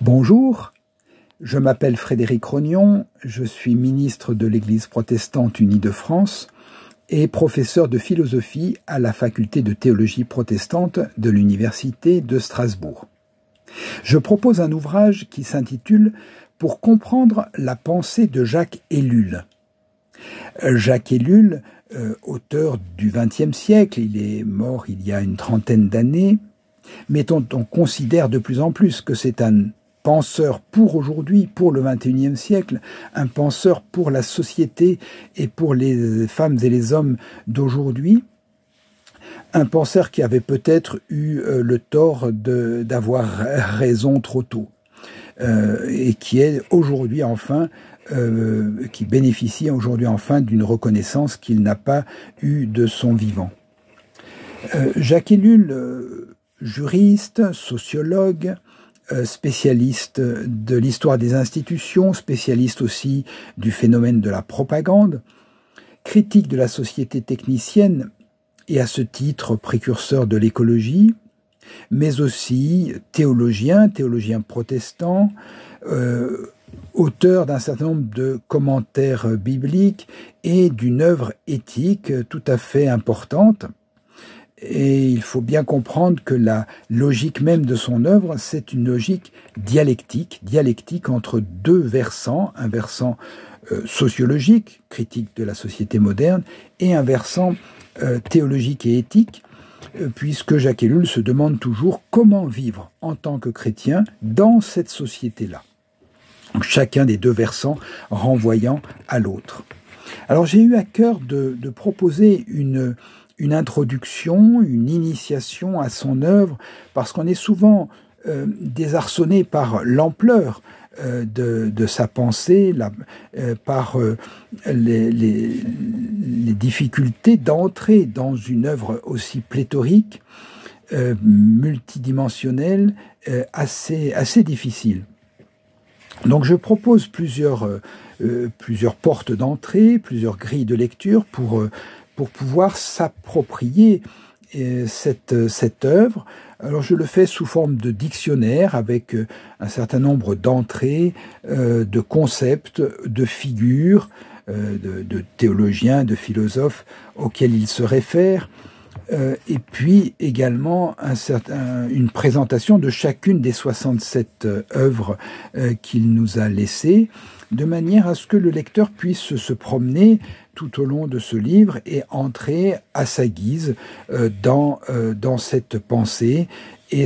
Bonjour, je m'appelle Frédéric Rognon, je suis ministre de l'Église protestante unie de France et professeur de philosophie à la faculté de théologie protestante de l'Université de Strasbourg. Je propose un ouvrage qui s'intitule « Pour comprendre la pensée de Jacques Ellul ». Jacques Ellul, auteur du XXe siècle, il est mort il y a une trentaine d'années, mais on considère de plus en plus que c'est un penseur pour aujourd'hui, pour le XXIe siècle, un penseur pour la société et pour les femmes et les hommes d'aujourd'hui, un penseur qui avait peut-être eu le tort d'avoir raison trop tôt, et qui est aujourd'hui enfin, qui bénéficie aujourd'hui enfin d'une reconnaissance qu'il n'a pas eue de son vivant. Jacques Ellul, juriste, sociologue, spécialiste de l'histoire des institutions, spécialiste aussi du phénomène de la propagande, critique de la société technicienne et à ce titre précurseur de l'écologie, mais aussi théologien protestant, auteur d'un certain nombre de commentaires bibliques et d'une œuvre éthique tout à fait importante. Et il faut bien comprendre que la logique même de son œuvre, c'est une logique dialectique entre deux versants, un versant sociologique, critique de la société moderne, et un versant théologique et éthique, puisque Jacques Ellul se demande toujours comment vivre en tant que chrétien dans cette société-là. Chacun des deux versants renvoyant à l'autre. Alors j'ai eu à cœur de proposer une introduction, une initiation à son œuvre, parce qu'on est souvent désarçonné par l'ampleur de sa pensée, par les difficultés d'entrer dans une œuvre aussi pléthorique, multidimensionnelle, assez difficile. Donc je propose plusieurs portes d'entrée, plusieurs grilles de lecture pour pouvoir s'approprier cette œuvre. Alors je le fais sous forme de dictionnaire avec un certain nombre d'entrées, de concepts, de figures, de théologiens, de philosophes auxquels il se réfère, et puis également une présentation de chacune des 67 œuvres qu'il nous a laissées, de manière à ce que le lecteur puisse se promener tout au long de ce livre et entrer à sa guise dans cette pensée et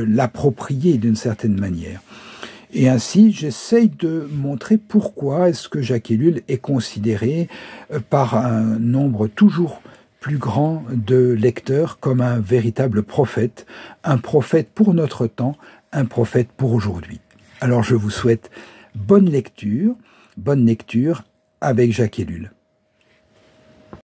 l'approprier d'une certaine manière. Et ainsi, j'essaye de montrer pourquoi est-ce que Jacques Ellul est considéré par un nombre toujours plus grand de lecteurs comme un véritable prophète, un prophète pour notre temps, un prophète pour aujourd'hui. Alors je vous souhaite bonne lecture avec Jacques Ellul.